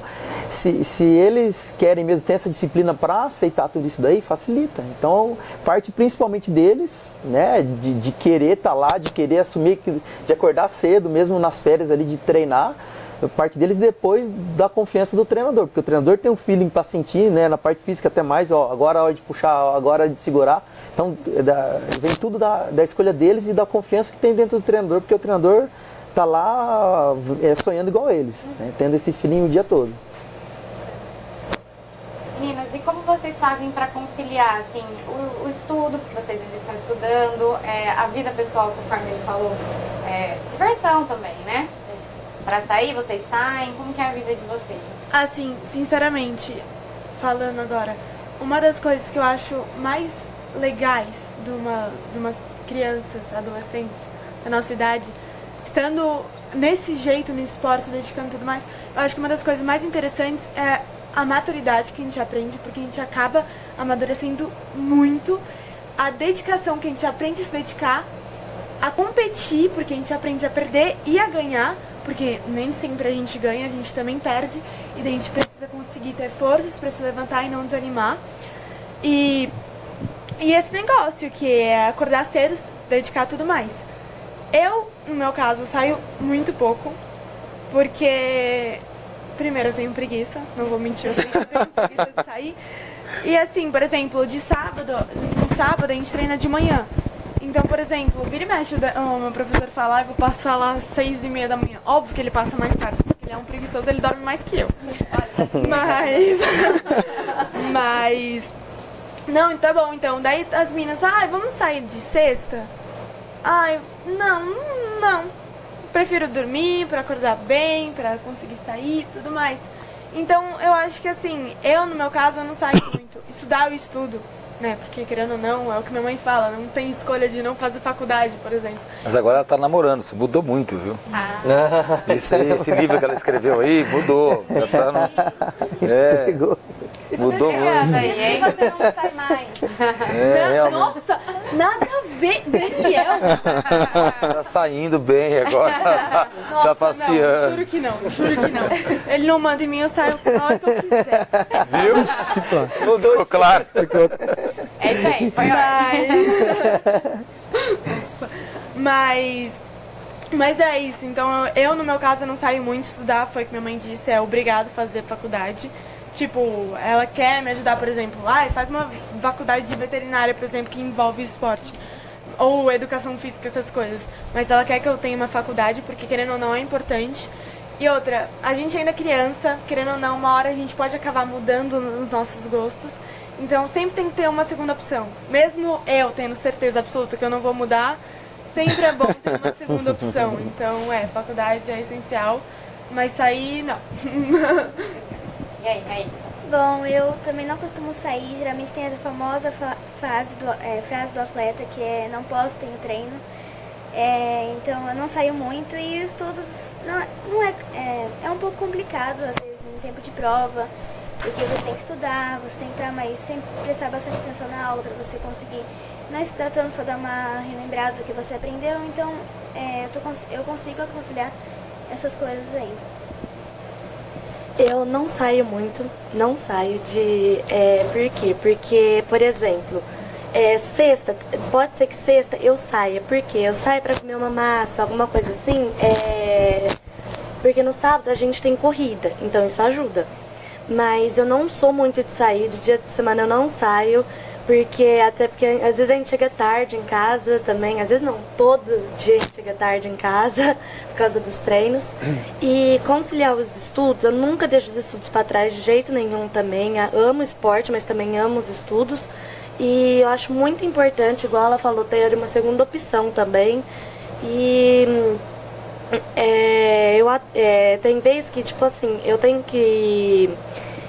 S7: se eles querem mesmo ter essa disciplina para aceitar tudo isso daí, facilita. Então, parte principalmente deles, né, de querer estar lá, de querer assumir, de acordar cedo, mesmo nas férias ali, de treinar. Parte deles depois da confiança do treinador, porque o treinador tem um feeling para sentir, né, na parte física até mais, agora é hora de puxar, agora é hora de segurar. Então vem tudo da escolha deles e da confiança que tem dentro do treinador, porque o treinador está lá sonhando igual eles, né, tendo esse feeling o dia todo.
S3: Meninas, e como vocês fazem para conciliar, assim, o estudo, porque vocês ainda estão estudando, a vida pessoal, conforme ele falou, diversão também, né? Para sair, vocês saem, como que é a vida de vocês?
S4: Assim, sinceramente, falando agora, uma das coisas que eu acho mais legais de umas crianças, adolescentes da nossa idade, estando nesse jeito no esporte, se dedicando e tudo mais, eu acho que uma das coisas mais interessantes é a maturidade que a gente aprende, porque a gente acaba amadurecendo muito, a dedicação que a gente aprende a se dedicar, a competir, porque a gente aprende a perder e a ganhar, porque nem sempre a gente ganha, a gente também perde, e daí a gente precisa conseguir ter forças para se levantar e não desanimar. E esse negócio que é acordar cedo, dedicar tudo mais. Eu, no meu caso, saio muito pouco, porque primeiro eu tenho preguiça, não vou mentir, eu tenho preguiça de sair. E assim, por exemplo, no sábado a gente treina de manhã. Então, por exemplo, vira e mexe, o meu professor falar, eu vou passar lá às 6h30 da manhã. Óbvio que ele passa mais tarde, porque ele é um preguiçoso, ele dorme mais que eu. Mas... Não, tá bom, então. Daí as meninas, vamos sair de sexta? Não. Prefiro dormir, pra acordar bem, pra conseguir sair e tudo mais. Então, eu acho que assim, no meu caso, eu não saio muito. Estudar eu estudo, né? Porque, querendo ou não, é o que minha mãe fala, não tem escolha de não fazer faculdade, por exemplo.
S8: Mas agora ela tá namorando, isso mudou muito, viu? Esse livro que ela escreveu aí, mudou. Já tá mudou muito.
S2: E você não sai mais.
S4: Nossa, nada a ver, Daniel.
S8: Tá saindo bem agora, tá passeando.
S4: Não, juro que não. Ele não manda em mim, eu saio na hora que eu quiser.
S8: Viu? Mudou, ficou claro.
S3: É isso aí, foi
S4: Mas é isso, então eu no meu caso eu não saio muito estudar, foi o que minha mãe disse, é obrigado a fazer faculdade. Tipo, ela quer me ajudar, por exemplo, faz uma faculdade de veterinária, por exemplo, que envolve esporte. Ou educação física, essas coisas. Mas ela quer que eu tenha uma faculdade, porque querendo ou não é importante. E outra, a gente ainda é criança, querendo ou não, uma hora a gente pode acabar mudando nos nossos gostos. Então sempre tem que ter uma segunda opção. Mesmo eu tendo certeza absoluta que eu não vou mudar, sempre é bom ter uma segunda opção. Então, faculdade é essencial, mas sair, não.
S3: E aí, Raíssa?
S5: Bom, eu também não costumo sair, geralmente tem a famosa frase do atleta, que é não posso, tenho treino. Então eu não saio muito e estudos é um pouco complicado, às vezes, em tempo de prova, porque você tem que estudar, você tem que estar, mas sempre prestar bastante atenção na aula para você conseguir não estudar tanto, só dar uma relembrada do que você aprendeu. Então eu consigo conciliar essas coisas aí.
S6: Eu não saio muito, não saio por quê? Porque, por exemplo, sexta, pode ser que sexta eu saia, porque eu saio pra comer uma massa, alguma coisa assim, porque no sábado a gente tem corrida, então isso ajuda. Mas eu não sou muito de sair, de dia de semana eu não saio, até porque às vezes a gente chega tarde em casa também, às vezes não, todo dia a gente chega tarde em casa por causa dos treinos. E conciliar os estudos, eu nunca deixo os estudos para trás de jeito nenhum também. Eu amo esporte, mas também amo os estudos. E eu acho muito importante, igual ela falou, ter uma segunda opção também. E tem vezes que, tipo assim,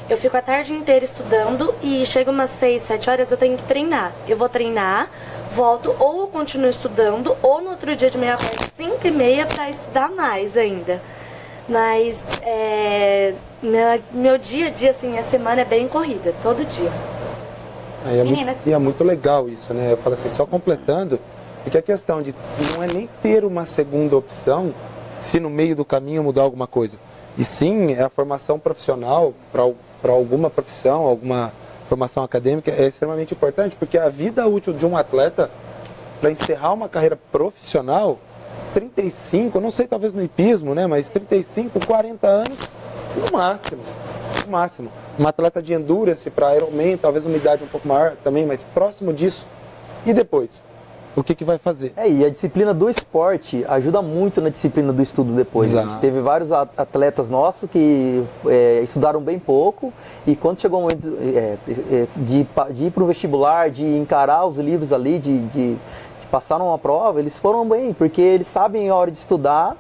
S6: eu fico a tarde inteira estudando e chega umas 6, 7 horas eu tenho que treinar. Eu vou treinar, volto, ou eu continuo estudando, ou no outro dia de meia parte, 5h30, para estudar mais ainda. Mas meu dia a dia, assim, a semana é bem corrida, todo dia.
S1: E é muito legal isso, né? Eu falo assim, só completando, porque a questão de não é nem ter uma segunda opção se no meio do caminho mudar alguma coisa. E sim, a formação profissional para alguma profissão, alguma formação acadêmica é extremamente importante, porque a vida útil de um atleta, para encerrar uma carreira profissional, 35, não sei, talvez no hipismo, né? Mas 35, 40 anos, no máximo. Um atleta de endurance para Ironman, talvez uma idade um pouco maior também, mas próximo disso. E depois? o que vai fazer.
S7: E a disciplina do esporte ajuda muito na disciplina do estudo depois.
S1: Exato.
S7: A gente teve vários atletas nossos que estudaram bem pouco e quando chegou o momento de ir para o vestibular, de encarar os livros ali, de passar numa prova, eles foram bem, porque eles sabem a hora de estudar,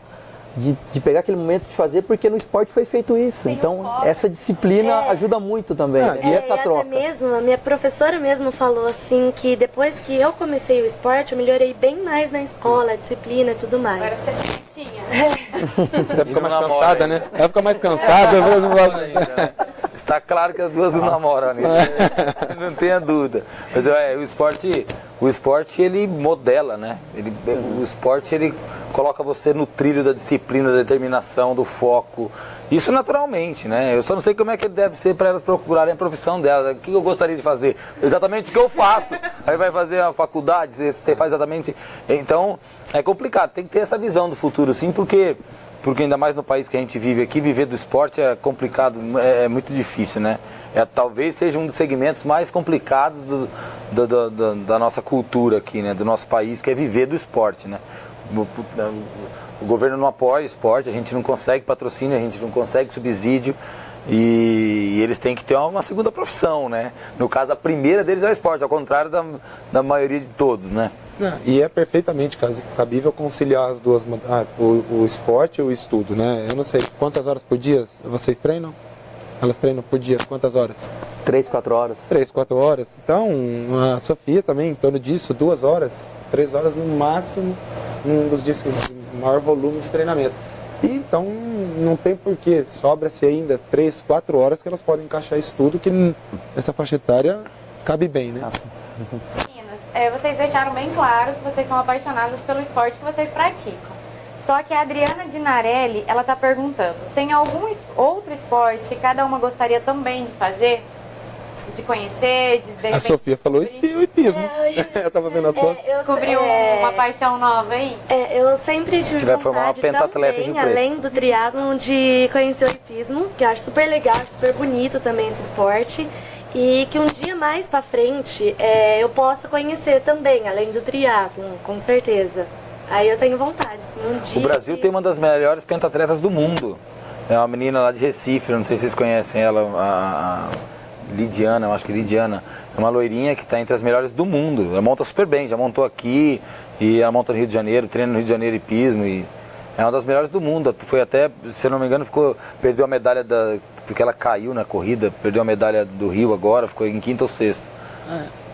S7: de pegar aquele momento de fazer, porque no esporte foi feito isso. Então, essa disciplina ajuda muito também. E essa troca.
S6: Até mesmo, a minha professora mesmo falou assim, que depois que eu comecei o esporte, eu melhorei bem mais na escola, a disciplina e tudo mais.
S2: Agora você tinha.
S1: Ela fica mais cansada, né? Ela fica mais cansada.
S8: Está claro que as duas não namoram, né? Não tenha dúvida. Mas o esporte ele modela, né? O esporte ele coloca você no trilho da disciplina, da determinação, do foco. Isso naturalmente, né? Eu só não sei como é que deve ser para elas procurarem a profissão delas. O que eu gostaria de fazer? Exatamente o que eu faço. Aí vai fazer a faculdade, você faz exatamente... Então, é complicado. Tem que ter essa visão do futuro, sim, porque ainda mais no país que a gente vive aqui, viver do esporte é complicado, é muito difícil, né? Talvez seja um dos segmentos mais complicados da nossa cultura aqui, né? Do nosso país, que é viver do esporte, né? O governo não apoia o esporte, a gente não consegue patrocínio, a gente não consegue subsídio e eles têm que ter uma segunda profissão, né? No caso, a primeira deles é o esporte, ao contrário da maioria de todos, né?
S1: E é perfeitamente cabível conciliar as duas, o esporte e o estudo, né? Eu não sei, quantas horas por dia vocês treinam? Elas treinam por dia, quantas horas?
S7: 3, 4 horas.
S1: 3, 4 horas. Então, a Sofia também, em torno disso, 2 horas, 3 horas no máximo, num dos dias com maior volume de treinamento. E então, não tem porquê, sobra-se ainda 3, 4 horas que elas podem encaixar isso tudo, que nessa faixa etária cabe bem, né?
S3: Meninas, vocês deixaram bem claro que vocês são apaixonadas pelo esporte que vocês praticam. Só que a Adriana Dinarelli, ela tá perguntando, tem algum outro esporte que cada uma gostaria também de fazer? De conhecer, de repente...
S1: A Sofia falou o hipismo. Eu tava vendo as fotos.
S3: Descobriu uma paixão nova aí?
S6: Eu sempre tive vontade também, além do triatlon, de conhecer o hipismo, que eu acho super legal, super bonito também esse esporte. E que um dia mais pra frente eu possa conhecer também, além do triatlon, com certeza. Aí eu tenho vontade, assim, um dia...
S8: O Brasil tem uma das melhores pentatletas do mundo. É uma menina lá de Recife, não sei se vocês conhecem ela, a Lidiana, eu acho que Lidiana. É uma loirinha que está entre as melhores do mundo. Ela monta super bem, já montou aqui, e ela monta no Rio de Janeiro, treina no Rio de Janeiro hipismo, e é uma das melhores do mundo. Foi até, se eu não me engano, perdeu a medalha porque ela caiu na corrida, perdeu a medalha do Rio agora, ficou em 5ª ou 6ª.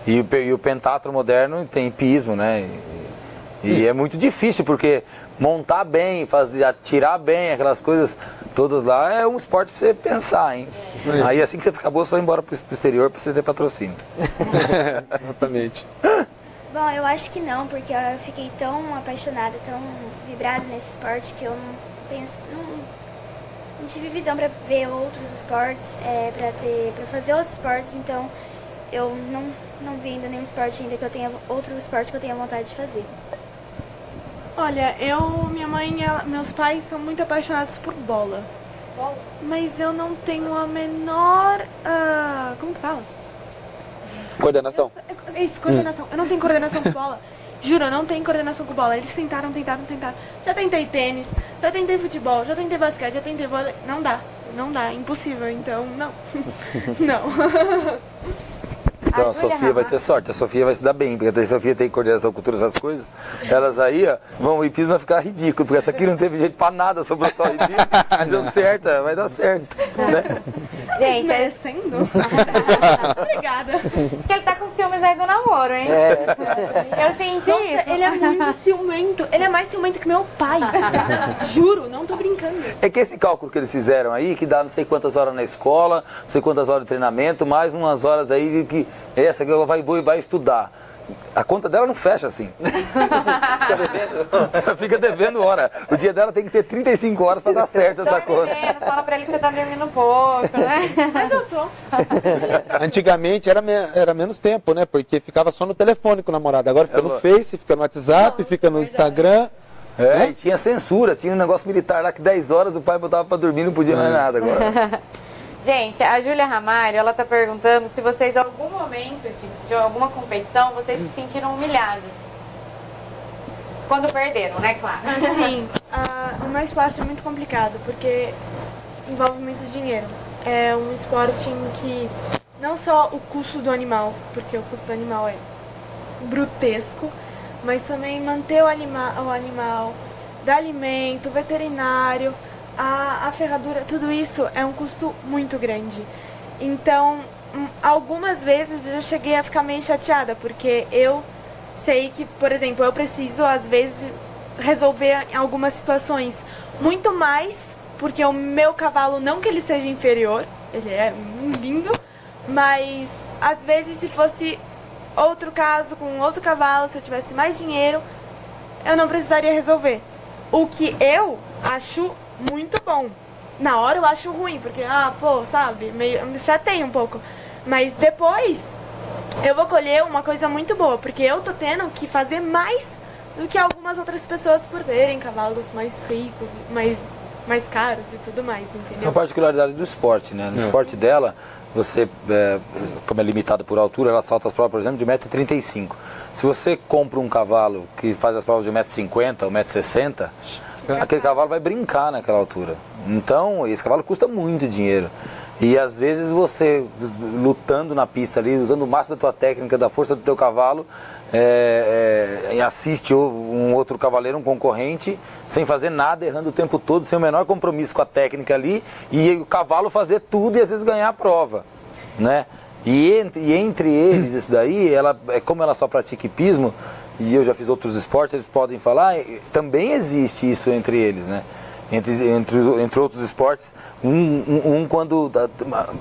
S8: E o pentatlo moderno tem hipismo, né? E é muito difícil, porque montar bem, atirar bem, aquelas coisas todas lá, é um esporte pra você pensar, hein? Aí assim que você ficar boa, você vai embora pro exterior pra você ter patrocínio.
S1: Exatamente.
S5: Bom, eu acho que não, porque eu fiquei tão apaixonada, tão vibrada nesse esporte que eu não tive visão pra ver outros esportes, pra fazer outros esportes, então eu não vi ainda nenhum esporte ainda outro esporte que eu tenha vontade de fazer.
S4: Olha, minha mãe e meus pais são muito apaixonados por bola. Mas eu não tenho a menor... como que fala?
S1: Coordenação.
S4: Isso, coordenação. Eu não tenho coordenação com bola. Juro, eu não tenho coordenação com bola. Eles tentaram. Já tentei tênis, já tentei futebol, já tentei basquete, já tentei vôlei. Não dá, impossível. Então, não. Não.
S8: Então a Sofia vai ter sorte, a Sofia vai se dar bem, porque a Sofia tem coordenação com todas essas coisas, elas aí, o hipismo vai ficar ridículo, porque essa aqui não teve jeito pra nada, sobrou só hipismo, deu certo, vai dar certo, né?
S3: Gente,
S4: merecendo? Obrigada.
S3: Acho que ele tá com ciúmes aí do namoro, hein? Eu senti isso.
S4: Ele é muito ciumento, ele é mais ciumento que meu pai, juro, não tô brincando.
S8: É que esse cálculo que eles fizeram aí, que dá não sei quantas horas na escola, não sei quantas horas de treinamento, mais umas horas aí que essa que ela vai estudar. A conta dela não fecha assim. Ela fica devendo hora. O dia dela tem que ter 35 horas para dar certo essa conta.
S3: Fala pra ele que você tá dormindo pouco, né?
S4: Mas eu tô.
S1: Antigamente era menos tempo, né? Porque ficava só no telefone com o namorado. Agora fica no Face, fica no WhatsApp, fica no Instagram.
S8: E tinha censura, tinha um negócio militar lá que 10 horas o pai botava para dormir, não podia mais nada agora.
S3: Gente, a Júlia Ramalho, ela tá perguntando se vocês, em algum momento de alguma competição, vocês se sentiram humilhados. Quando perderam, né, claro?
S4: Assim, o meu esporte é muito complicado, porque envolve muito dinheiro. É um esporte em que não só o custo do animal, porque o custo do animal é brutesco, mas também manter o animal, dar alimento, veterinário, a ferradura, tudo isso é um custo muito grande. Então, algumas vezes eu já cheguei a ficar meio chateada, porque eu sei que, por exemplo, eu preciso, às vezes, resolver algumas situações muito mais, porque o meu cavalo, não que ele seja inferior, ele é lindo, mas, às vezes, se fosse outro caso, com outro cavalo, se eu tivesse mais dinheiro, eu não precisaria resolver. O que eu acho muito bom. Na hora eu acho ruim, porque, sabe, me chateia um pouco. Mas depois eu vou colher uma coisa muito boa, porque eu tô tendo que fazer mais do que algumas outras pessoas por terem cavalos mais ricos, mais caros e tudo mais, entendeu?
S8: São particularidades do esporte, né? No esporte dela, você, como é limitado por altura, ela salta as provas, por exemplo, de 1,35 m. Se você compra um cavalo que faz as provas de 1,50 m ou 1,60 m, aquele cavalo vai brincar naquela altura. Então, esse cavalo custa muito dinheiro. E às vezes você, lutando na pista ali, usando o máximo da tua técnica, da força do teu cavalo, assiste um outro cavaleiro, um concorrente, sem fazer nada, errando o tempo todo, sem o menor compromisso com a técnica ali, e o cavalo fazer tudo e às vezes ganhar a prova, né? E entre eles, isso daí, como ela só pratica hipismo, e eu já fiz outros esportes, eles podem falar, também existe isso entre eles, né? Entre outros esportes, quando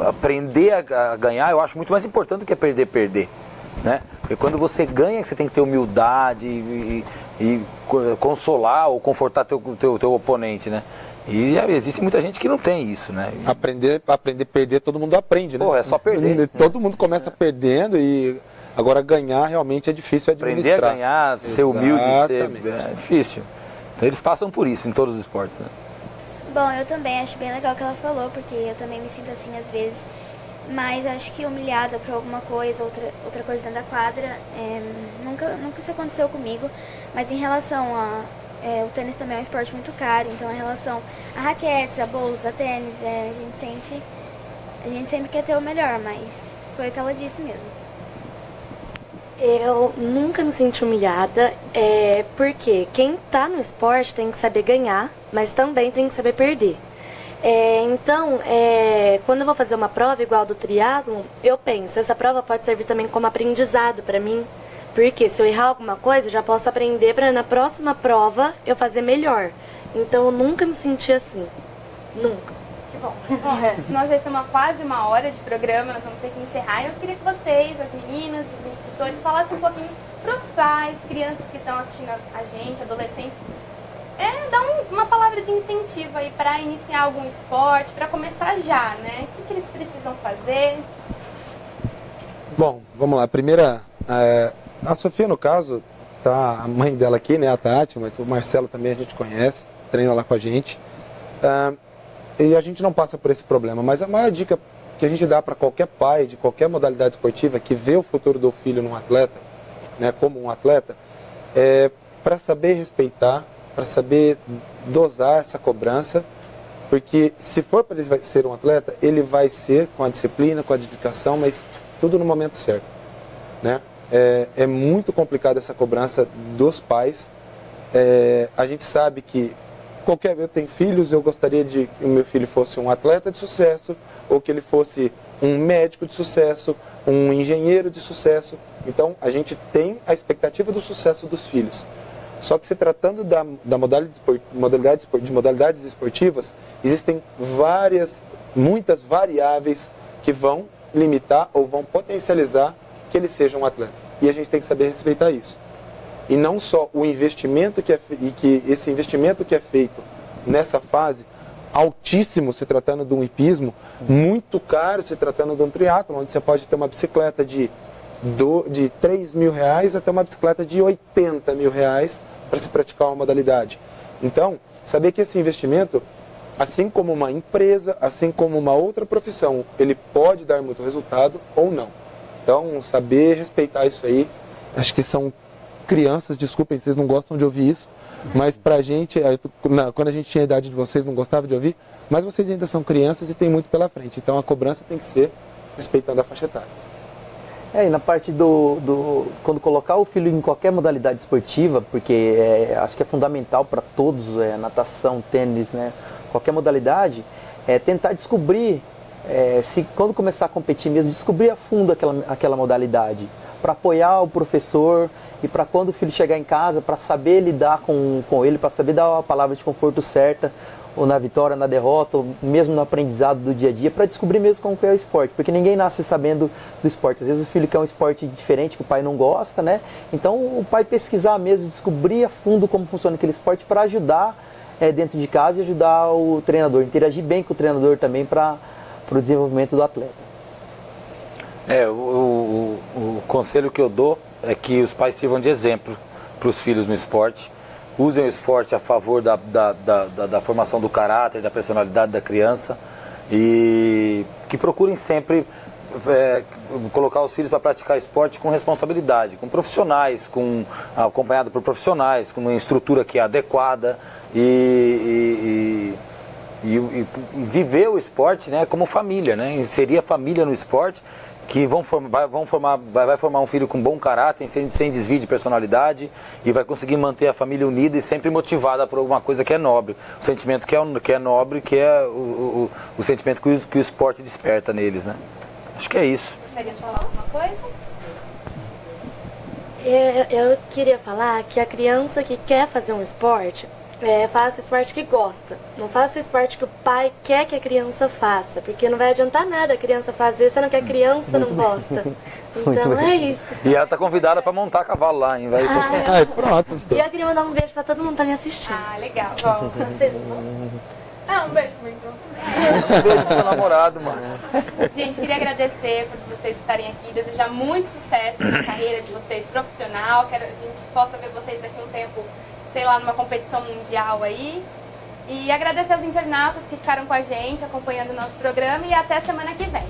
S8: aprender a ganhar, eu acho muito mais importante do que perder, né? Porque quando você ganha, você tem que ter humildade e consolar ou confortar teu oponente, né? E existe muita gente que não tem isso, né?
S1: Aprender a perder, todo mundo aprende, né?
S8: Pô, é só perder.
S1: Todo mundo começa perdendo e agora ganhar realmente é difícil administrar.
S8: Aprender a ganhar, ser humilde, é difícil. Então eles passam por isso em todos os esportes, né?
S5: Bom, eu também acho bem legal o que ela falou, porque eu também me sinto assim às vezes, mas acho que humilhada por alguma coisa, outra coisa dentro da quadra, nunca isso aconteceu comigo, mas em relação o tênis também é um esporte muito caro, então em relação a raquetes, a bolsas, a tênis, a gente sempre quer ter o melhor, mas foi o que ela disse mesmo.
S6: Eu nunca me senti humilhada, porque quem tá no esporte tem que saber ganhar, mas também tem que saber perder. Então, quando eu vou fazer uma prova igual do triatlon, eu penso, essa prova pode servir também como aprendizado para mim, porque se eu errar alguma coisa, eu já posso aprender para na próxima prova eu fazer melhor. Então, eu nunca me senti assim, nunca.
S2: Que bom. Nós já estamos há quase uma hora de programa, nós vamos ter que encerrar. Eu queria que vocês, as meninas, os instrutores, falassem um pouquinho para os pais, crianças que estão assistindo a gente, adolescentes, dar uma palavra de incentivo aí para iniciar algum esporte, para começar já, né? O que eles precisam fazer?
S1: Bom, vamos lá. Primeira, a Sofia, no caso, tá a mãe dela aqui, né, a Tati, mas o Marcelo também a gente conhece, treina lá com a gente. E a gente não passa por esse problema, mas a maior dica que a gente dá para qualquer pai de qualquer modalidade esportiva que vê o futuro do filho num atleta, né, como um atleta, é para saber respeitar, para saber dosar essa cobrança, porque se for para ele ser um atleta, ele vai ser com a disciplina, com a dedicação, mas tudo no momento certo, né? É muito complicada essa cobrança dos pais. A gente sabe que eu tenho filhos, eu gostaria de que o meu filho fosse um atleta de sucesso, ou que ele fosse um médico de sucesso, um engenheiro de sucesso. Então, a gente tem a expectativa do sucesso dos filhos. Só que se tratando de modalidades esportivas, existem muitas variáveis que vão limitar ou vão potencializar que ele seja um atleta. E a gente tem que saber respeitar isso. E não só o investimento esse investimento que é feito nessa fase, altíssimo se tratando de um hipismo, muito caro se tratando de um triatlon, onde você pode ter uma bicicleta de R$3.000 até uma bicicleta de R$80.000 para se praticar uma modalidade. Então, saber que esse investimento, assim como uma empresa, assim como uma outra profissão, ele pode dar muito resultado ou não. Então, saber respeitar isso aí, acho que são crianças, desculpem, vocês não gostam de ouvir isso, mas pra gente, quando a gente tinha a idade de vocês, não gostava de ouvir, mas vocês ainda são crianças e tem muito pela frente, então a cobrança tem que ser respeitando a faixa etária.
S7: E na parte quando colocar o filho em qualquer modalidade esportiva, porque acho que é fundamental para todos, natação, tênis, né, qualquer modalidade, tentar descobrir, se quando começar a competir mesmo, descobrir a fundo aquela modalidade, para apoiar o professor e para quando o filho chegar em casa, para saber lidar com ele, para saber dar a palavra de conforto certa, ou na vitória, na derrota, ou mesmo no aprendizado do dia a dia, para descobrir mesmo como que é o esporte, porque ninguém nasce sabendo do esporte. Às vezes o filho quer um esporte diferente, que o pai não gosta, né? Então o pai pesquisar mesmo, descobrir a fundo como funciona aquele esporte para ajudar dentro de casa e ajudar o treinador, interagir bem com o treinador também para o desenvolvimento do atleta.
S8: O conselho que eu dou é que os pais sirvam de exemplo para os filhos no esporte, usem o esporte a favor da formação do caráter, da personalidade da criança e que procurem sempre colocar os filhos para praticar esporte com responsabilidade, com profissionais, acompanhado por profissionais, com uma estrutura que é adequada e viver o esporte, né, como família, né, inserir a família no esporte, que vai formar um filho com bom caráter, sem desvio de personalidade e vai conseguir manter a família unida e sempre motivada por alguma coisa que é nobre. O sentimento que é nobre, que é o sentimento que o esporte desperta neles, né? Acho que é isso.
S2: Gostaria de falar alguma coisa?
S6: Eu queria falar que a criança que quer fazer um esporte, faça o esporte que gosta. Não faça o esporte que o pai quer que a criança faça, porque não vai adiantar nada a criança fazer, sendo que a criança não gosta. Então é isso.
S8: E ela está convidada para montar cavalo lá, hein?
S1: Pronto.
S6: E eu queria mandar um beijo para todo mundo que tá me assistindo.
S2: Legal.
S6: Vocês não vão?
S2: Um beijo também, então.
S8: Um beijo pro meu namorado, mano.
S2: Gente, queria agradecer por vocês estarem aqui, desejar muito sucesso na carreira de vocês profissional, que a gente possa ver vocês daqui a um tempo, sei lá, numa competição mundial aí. E agradecer aos internautas que ficaram com a gente, acompanhando o nosso programa, e até semana que vem.